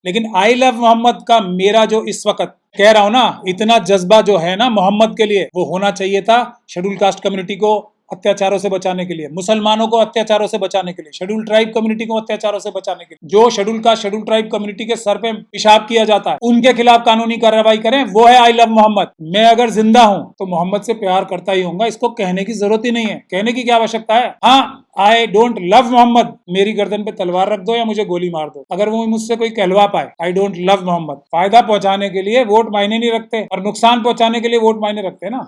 लेकिन I love Mohammad का मेरा जो इस वक्त कह रहा हूं ना, इतना जज्बा जो है ना मोहम्मद के लिए, वो होना चाहिए था शेड्यूल कास्ट कम्युनिटी को अत्याचारों से बचाने के लिए, मुसलमानों को अत्याचारों से बचाने के लिए, शेड्यूल ट्राइब कम्युनिटी को अत्याचारों से बचाने के लिए। जो schedule caste schedule tribe community के सर पे पेशाब किया जाता है, उनके खिलाफ कानूनी कार्रवाई करें, वो है आई लव मोहम्मद। मैं अगर जिंदा हूं तो मोहम्मद से प्यार करता ही होऊंगा, इसको कहने की जरूरत ही नहीं है, कहने की क्या आवश्यकता है। हाँ, आई डोंट लव मोहम्मद, मेरी गर्दन पे तलवार रख दो या मुझे गोली मार दो, अगर वो मुझसे कोई कहलवा पाए आई डोंट लव मोहम्मद। फायदा पहुंचाने के लिए वोट मायने नहीं रखते और नुकसान पहुंचाने के लिए वोट मायने रखते हैं ना।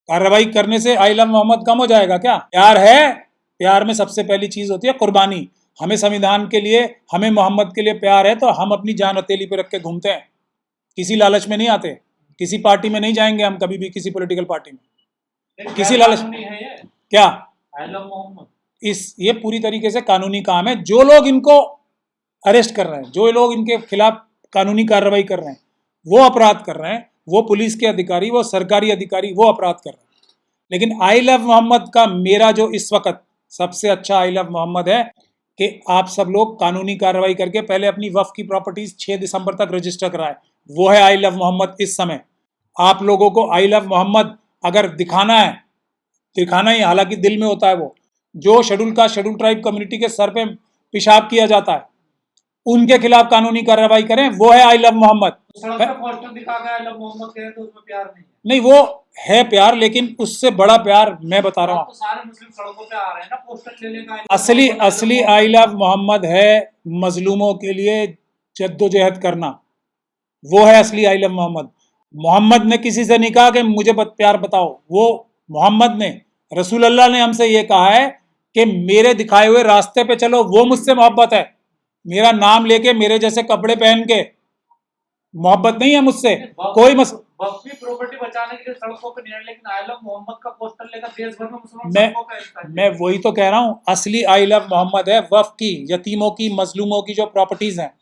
कार्रवाई करने से आई लव मोहम्मद कम हो जाएगा क्या? प्यार है, प्यार में सबसे पहली चीज होती है कुर्बानी। हमें संविधान के लिए, हमें मोहम्मद के लिए प्यार है तो हम अपनी जान हथेली पे रख के घूमते हैं, किसी लालच में नहीं आते, किसी पार्टी में नहीं जाएंगे हम कभी भी, किसी पॉलिटिकल पार्टी में किसी लालच क्या आई लव मोहम्मद। ये पूरी तरीके से कानूनी काम है। जो लोग इनको अरेस्ट कर रहे हैं, जो लोग इनके खिलाफ कानूनी कार्रवाई कर रहे हैं, वो अपराध कर रहे हैं, वो पुलिस के अधिकारी, वो सरकारी अधिकारी, वो अपराध कर रहे हैं। लेकिन आई लव मोहम्मद का मेरा जो इस वक्त सबसे अच्छा आई लव मोहम्मद है कि आप सब लोग कानूनी कार्रवाई करके पहले अपनी वफ की प्रॉपर्टीज 6 दिसंबर तक रजिस्टर कराएं, वो है आई लव मोहम्मद। इस समय आप लोगों को आई लव मोहम्मद अगर दिखाना है, दिखाना ही, हालांकि दिल में होता है वो, जो schedule caste schedule tribe community के सर पे पेशाब किया जाता है, उनके खिलाफ कानूनी कार्रवाई करें, वो है आई लव मोहम्मद। पोस्टर दिखा के आई लव मोहम्मद कहे तो उसमें प्यार नहीं, वो है प्यार, लेकिन उससे बड़ा प्यार मैं बता रहा हूँ। तो सारे मुस्लिम सड़कों पे आ रहे हैं ना पोस्टर लेने का। असली आई लव मोहम्मद है मजलूमों के लिए जद्दोजहद करना, वो है असली आई लव मोहम्मद। मोहम्मद ने किसी से नहीं कहा कि मुझे प्यार बताओ, वो मोहम्मद ने, रसूल अल्लाह ने हमसे ये कहा है कि मेरे दिखाए हुए रास्ते पे चलो, वो मुझसे मोहब्बत है। मेरा नाम लेके, मेरे जैसे कपड़े पहन के मोहब्बत नहीं है मुझसे कोई प्रॉपर्टी बचाने के लिए सड़कों पे नहीं, लेकिन आई लव मोहम्मद का पोस्टर लेकर देश भर में मुसलमान मैं वही तो कह रहा हूँ, असली आई लव मोहम्मद है वफ की, यतीमों की, मजलूमों की जो प्रॉपर्टीज हैं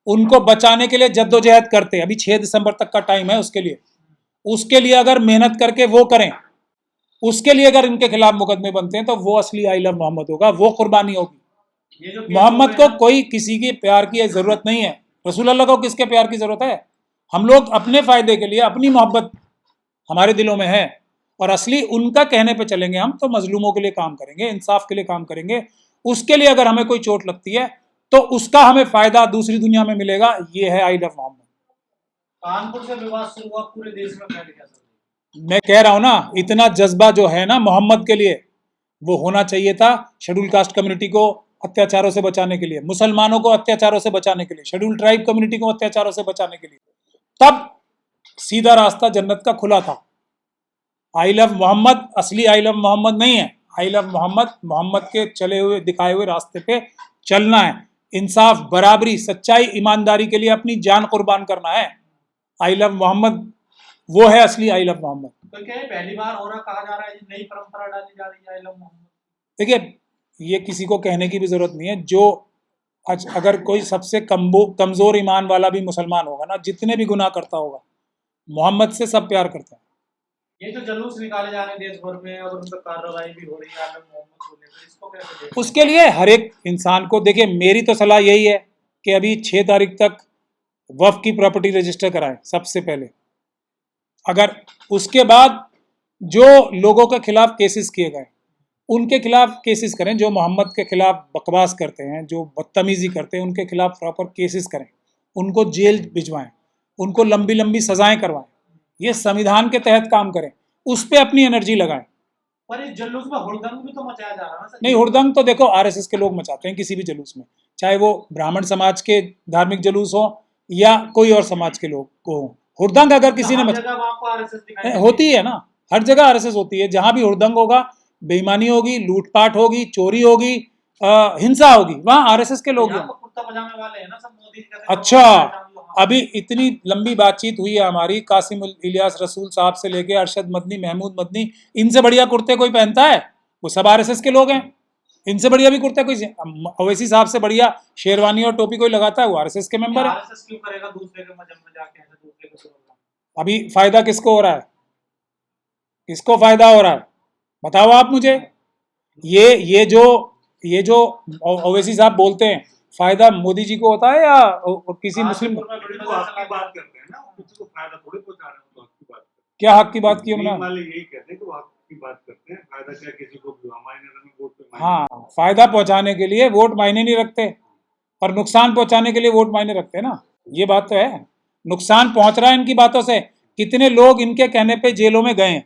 उनको बचाने के लिए जद्दोजहद करते हैं। अभी 6 दिसंबर तक का टाइम है उसके लिए अगर मेहनत करके वो करें, उसके लिए अगर इनके खिलाफ मुकदमे बनते हैं तो वो असली आई लव मोहम्मद होगा, वो कुर्बानी होगी। मोहम्मद को कोई किसी के प्यार की जरूरत नहीं है, रसूल अल्लाह को किसके प्यार की जरूरत है? हम लोग अपने फायदे के लिए, अपनी मोहब्बत हमारे दिलों में है, और असली उनका कहने पे चलेंगे हम तो मजलूमों के लिए काम करेंगे, इंसाफ के लिए काम करेंगे। उसके लिए अगर हमें कोई चोट लगती है तो उसका हमें फायदा दूसरी दुनिया में मिलेगा। ये है आई लव मोहम्मद। कानपुर से विवाद शुरू हुआ, पूरे देश में फैल गया। मैं कह रहा हूं ना, इतना जज्बा जो है ना मोहम्मद के लिए, वो होना चाहिए था शेड्यूल कास्ट कम्युनिटी को अत्याचारों से बचाने के लिए, मुसलमानों को अत्याचारों से बचाने के लिए, शेड्यूल ट्राइब कम्युनिटी को अत्याचारों से बचाने के लिए। तब सीधा रास्ता जन्नत का खुला था। आई लव मोहम्मद असली आई लव मोहम्मद नहीं है। आई लव मोहम्मद, मोहम्मद के चले हुए दिखाए हुए रास्ते पे चलना है, इंसाफ, बराबरी, सच्चाई, ईमानदारी के लिए अपनी जान कुर्बान करना है। आई लव मोहम्मद वो है असली आई लव मोहम्मद। तो क्या पहली बार हो रहा कहा जा रहा है, नई परंपरा डाली जा रही है आई लव मोहम्मद? देखिए, ये किसी को कहने की भी जरूरत नहीं है। जो अगर कोई सबसे कमजोर ईमान वाला भी मुसलमान होगा ना, जितने भी गुनाह करता होगा, मोहम्मद से सब प्यार करते हैं। ये तो जुलूस निकाले जा रहे हैं देश भर में और उन पर कार्रवाई भी हो रही है आलम मोहम्मद को लेकर, इसको कैसे? उसके लिए हर एक इंसान को, देखिए मेरी तो सलाह यही है कि अभी 6 तारीख तक वफ की प्रॉपर्टी रजिस्टर कराएं सबसे पहले। अगर उसके बाद जो लोगों के खिलाफ केसेस किए गए उनके खिलाफ केसेस करें, जो मोहम्मद के खिलाफ बकवास करते हैं, जो बदतमीजी करते हैं, उनके खिलाफ प्रॉपर केसेस करें, उनको जेल भिजवाएं, उनको लंबी लंबी सजाएं करवाएं, ये संविधान के तहत काम करें, उस पर अपनी एनर्जी लगाएं। पर इस जुलूस में हुड़दंग भी तो मचाया जा रहा है। नहीं, हुड़दंग तो देखो आरएसएस के लोग मचाते हैं किसी भी जुलूस में, चाहे वो ब्राह्मण समाज के धार्मिक जुलूस हो या कोई और समाज के लोग को हो। हुड़दंग अगर किसी ने होती है ना, हर जगह आरएसएस होती है। जहां भी हुड़दंग होगा, बेईमानी होगी, लूटपाट होगी, चोरी होगी, हिंसा होगी, वहां आरएसएस के लोग हैं। कुर्ता पजामे वाले हैं ना सब, मोदी। अच्छा, अभी इतनी लंबी बातचीत हुई है हमारी कासिम इलियास रसूल साहब से लेके अरशद मदनी, महमूद मदनी, इनसे बढ़िया कुर्ते कोई पहनता है? वो सब आरएसएस के लोग हैं। इनसे बढ़िया भी कुर्ता कोई, ओवैसी साहब से बढ़िया शेरवानी और टोपी कोई लगाता है? वो आरएसएस के मेंबर है। आरएसएस क्यों करेगा दूसरे के मजहब में जाके, दूसरे को? अभी फायदा किसको हो रहा है? किसको फायदा हो रहा है बताओ आप मुझे। ये जो ओवैसी साहब बोलते हैं, फायदा मोदी जी को होता है या किसी मुस्लिम को? तो आपकी बात करते हैं ना, किसी को फायदा थोड़ी पहुंचा रहे हो, तो आपकी बात क्या हक की बात की उन्होंने? वाले यही कहते हैं कि वो हक की बात करते हैं, फायदा क्या किसी को भी हमारे नजर में वोट पे हाँ, फायदा पहुंचाने के लिए वोट मायने नहीं रखते और नुकसान पहुंचाने के लिए वोट मायने रखते हैं ना, ये बात तो है। नुकसान पहुंच रहा है इनकी बातों से। कितने लोग इनके कहने पे जेलों में गए हैं,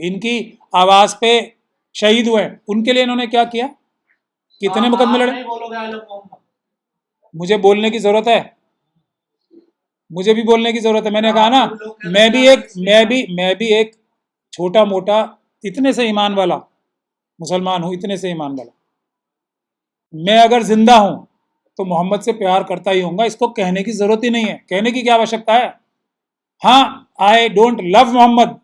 इनकी आवाज पे शहीद हुए, उनके लिए इन्होंने क्या किया? कितने मुकदमे लड़े? मुझे बोलने की जरूरत है, मुझे भी बोलने की जरूरत है। मैंने कहा ना, मैं भी एक छोटा मोटा इतने से ईमान वाला मुसलमान हूं, इतने से ईमान वाला। मैं अगर जिंदा हूं तो मोहम्मद से प्यार करता ही होऊंगा, इसको कहने की जरूरत ही नहीं है, कहने की क्या आवश्यकता है। हाँ, आई डोंट लव मोहम्मद,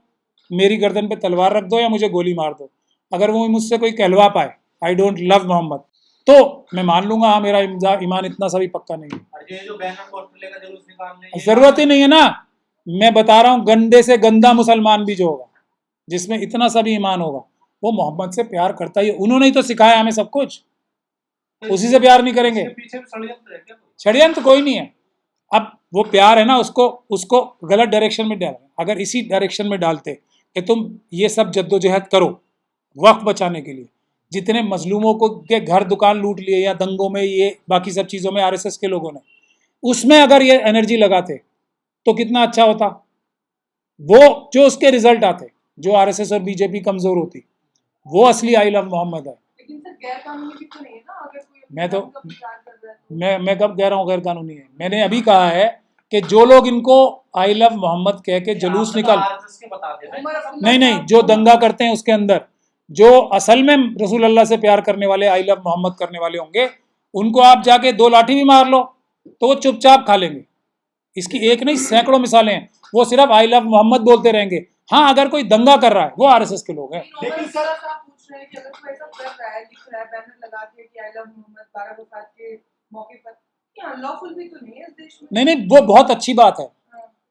मेरी गर्दन पे तलवार रख दो या मुझे गोली मार दो, अगर वो मुझसे कोई कहलवा पाए आई डोंट लव मोहम्मद, तो मैं मान लूंगा हाँ मेरा ईमान इतना सा भी पक्का नहीं है। जो बैनर पोस्टर लेकर जुलूस निकालने, जरूरत ही नहीं है ना। मैं बता रहा हूं, गंदे से गंदा मुसलमान भी जो होगा, जिसमें इतना सा भी ईमान होगा, वो मोहम्मद से प्यार करता ही है। उन्होंने ही तो सिखाया हमें सब कुछ, उसी से प्यार नहीं करेंगे? पीछे षड्यंत्र है क्या? षड्यंत्र कोई नहीं है। अब वो प्यार है ना, उसको गलत डायरेक्शन में डाल, अगर इसी डायरेक्शन में डालते कि तुम ये सब जद्दोजहद करो वक्त बचाने के लिए, जितने मजलूमों को के घर दुकान लूट लिए या दंगों में, ये बाकी सब चीज़ों में आरएसएस के लोगों ने, उसमें अगर ये एनर्जी लगाते तो कितना अच्छा होता। वो जो उसके रिजल्ट आते, जो आरएसएस और बीजेपी कमजोर होती, वो असली आई लव मोहम्मद है। लेकिन सर गैर कानूनी भी तो नहीं है ना, अगर कोई मैं तो प्रचार कर रहा है तो। मैं कब कह रहा हूँ गैर कानूनी है? मैंने अभी कहा है कि जो लोग इनको आई लव मोहम्मद कह के जुलूस निकाल, नहीं, जो दंगा करते हैं उसके अंदर, जो असल में रसूल अल्लाह से प्यार करने वाले, आई लव मोहम्मद करने वाले होंगे, उनको आप जाके 2 लाठी भी मार लो तो वो चुपचाप खा लेंगे। इसकी एक नहीं सैकड़ों मिसालें हैं। वो सिर्फ आई लव मोहम्मद बोलते रहेंगे। हाँ, अगर कोई दंगा कर रहा है वो आरएसएस के लोग हैं। लेकिन सर आप पूछ रहे हैं कि अगर कोई ऐसा कर रहा है, लिख रहा है, बैनर लगा के कि आई लव मोहम्मद 12 वफात के मौके पर, ये अनलॉफुल भी तो नहीं है इस देश में? नहीं, वो बहुत अच्छी बात है।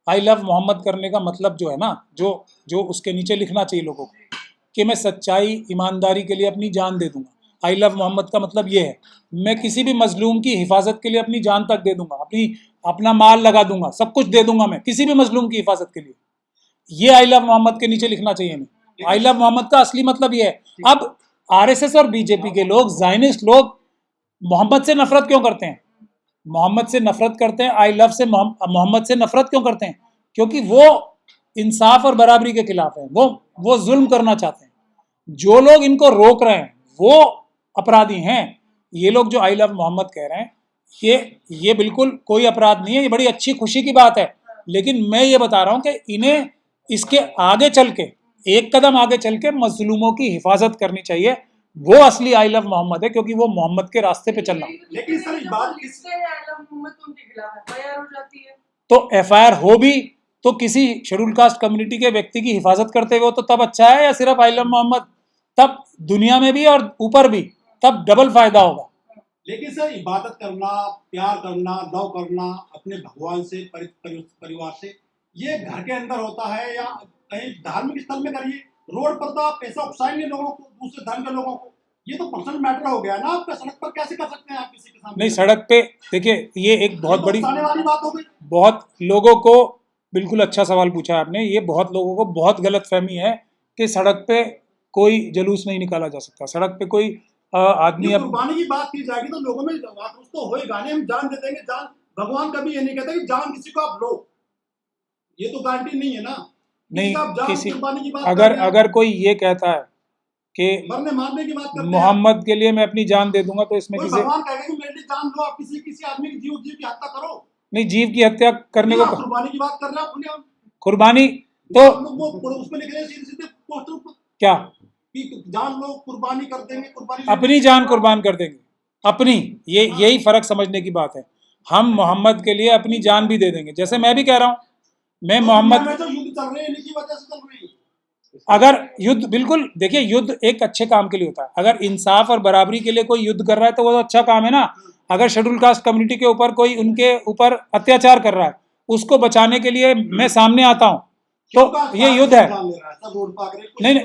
आई लव मोहम्मद करने का मतलब जो है ना, जो उसके नीचे लिखना चाहिए लोगों को कि मैं सच्चाई ईमानदारी के लिए अपनी जान दे दूंगा। आई लव मोहम्मद का मतलब ये है, मैं किसी भी मजलूम की हिफाजत के लिए अपनी जान तक दे दूंगा, अपना माल लगा दूंगा, सब कुछ दे दूंगा मैं किसी भी मजलूम की हिफाजत के लिए। ये आई लव मोहम्मद के नीचे लिखना चाहिए हमें। आई लव मोहम्मद का असली मतलब ये है। अब आरएसएस और बीजेपी के लोग, जायनिस्ट लोग, मोहम्मद से नफरत क्यों करते हैं? मोहम्मद से नफरत करते हैं, आई लव से मोहम्मद से नफरत क्यों करते हैं? क्योंकि वो इंसाफ और बराबरी के खिलाफ है, वो जुल्म करना चाहते हैं। जो लोग इनको रोक रहे हैं वो अपराधी हैं। ये लोग जो आई लव मोहम्मद कह रहे हैं, ये बिल्कुल कोई अपराध नहीं है, ये बड़ी अच्छी खुशी की बात है। लेकिन मैं ये बता रहा हूं कि इन्हें इसके आगे चल के, एक कदम आगे चल के मजलूमों की हिफाजत करनी चाहिए। वो असली आई लव मोहम्मद है, क्योंकि वो मोहम्मद के रास्ते पे चलना। लेकिन सर इस बात किसके है आई लव मोहम्मद तो उनके खिलाफ एफआईआर हो जाती है, तो एफआईआर हो भी तो किसी शेड्यूल कास्ट कम्युनिटी के व्यक्ति की हिफाजत करते हुए तो तब अच्छा है, या सिर्फ आई लव मोहम्मद? तब दुनिया में भी और ऊपर भी तब डबल फायदा होगा। लेकिन सर इबादत करना, प्यार करना, लव करना अपने भगवान से, परिवार से, ये घर के अंदर होता है या कहीं धार्मिक स्थल में करिए। रोड पर तो आप पैसा उकसाएंगे लोगों को, दूसरे धर्म के लोगों को, ये तो पर्सनल मैटर हो गया ना आपका। सड़क पर कैसे कर सकते हैं आप किसी के सामने? नहीं, सड़क पे देखिए, ये एक बहुत तो बड़ी वाली बात हो गई। बहुत लोगों को, बिल्कुल अच्छा सवाल पूछा आपने। ये बहुत लोगों को बहुत गलत फहमी है कि सड़क पे कोई जुलूस नहीं निकाला जा सकता, सड़क पे कोई आदमी। कुर्बानी की बात की जाएगी तो लोगों में आक्रोश तो होएगा नहीं। हम जान दे देंगे, जान, भगवान कभी ये नहीं कहता कि जान किसी को आप लो, ये तो गारंटी नहीं है ना। नहीं, किसी कुर्बानी की बात अगर कोई ये कहता है कि मरने मारने की बात करते हैं, मोहम्मद के लिए मैं अपनी जान दे दूंगा, तो इसमें किसी भगवान कहेगा कि मेरे लिए जान दो, आप किसी आदमी की जीव की हत्या करो। नहीं, जीव की हत्या करने को, कुर्बानी की बात कर रहे हैं। कुर्बानी तो उसमें लिख रहे हैं सीधे पोस्टर पर क्या, जान लो, कुर्बानी कर देंगे, कुर्बानी अपनी जान कुर्बान कर देंगे अपनी। यही फर्क समझने की बात है। हम मोहम्मद के लिए अपनी जान भी दे देंगे, जैसे मैं भी कह रहा हूं, मैं मोहम्मद, जो युद्ध चल रहे हैं इन्हीं की वजह से चल रही है। अगर युद्ध, बिल्कुल देखिए, युद्ध एक अच्छे काम के लिए होता है। अगर इंसाफ और बराबरी के लिए कोई युद्ध कर रहा है तो वो अच्छा काम है ना। अगर शेड्यूल कास्ट कम्युनिटी के ऊपर कोई उनके ऊपर अत्याचार कर रहा है, उसको बचाने के लिए मैं सामने आता हूं, तो ये युद्ध है। नहीं,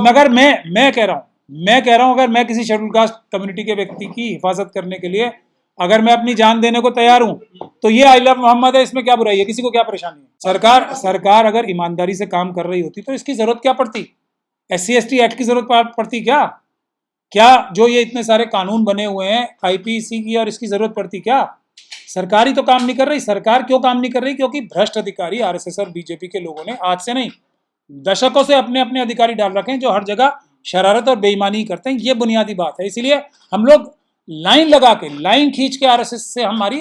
मगर मैं कह रहा हूं, मैं कह रहा हूं अगर मैं किसी शेड्यूल कास्ट कम्युनिटी के व्यक्ति की हिफाजत करने के लिए अगर मैं अपनी जान देने को तैयार हूं तो ये आई लव मोहम्मद है, इसमें क्या बुराई है, किसी को क्या परेशानी है? सरकार अगर ईमानदारी से काम कर रही होती तो इसकी जरूरत क्या पड़ती? SC/ST एक्ट की जरूरत पड़ती क्या जो ये इतने सारे कानून बने हुए हैं IPC की, और इसकी जरूरत पड़ती क्या? सरकार ही तो काम नहीं कर रही। सरकार क्यों काम नहीं कर रही? क्योंकि भ्रष्ट अधिकारी RSS और BJP के लोगों ने आज से नहीं दशकों से अपने अपने अधिकारी डाल रखे हैं जो हर जगह शरारत और बेईमानी करते हैं। ये बुनियादी बात है। इसीलिए हम लोग लाइन खींच के RSS से हमारी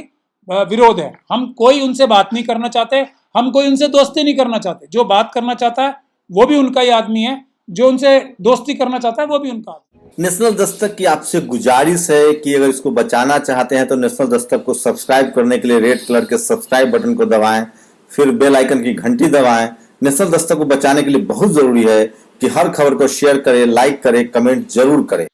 विरोध है। हम कोई उनसे बात नहीं करना चाहते, हम कोई उनसे दोस्ती नहीं करना चाहते। जो बात करना चाहता है वो भी उनका ही आदमी है, जो उनसे दोस्ती करना चाहता है वो भी उनका आदमी है। नेशनल दस्तक की आपसे गुजारिश है कि अगर इसको बचाना चाहते हैं तो नेशनल दस्तक को सब्सक्राइब करने के लिए रेड कलर के सब्सक्राइब बटन को दबाएं, फिर बेल आइकन की घंटी दबाएं। नेशनल दस्तक को बचाने के लिए बहुत जरूरी है कि हर खबर को शेयर करें, लाइक करें, कमेंट जरूर करें।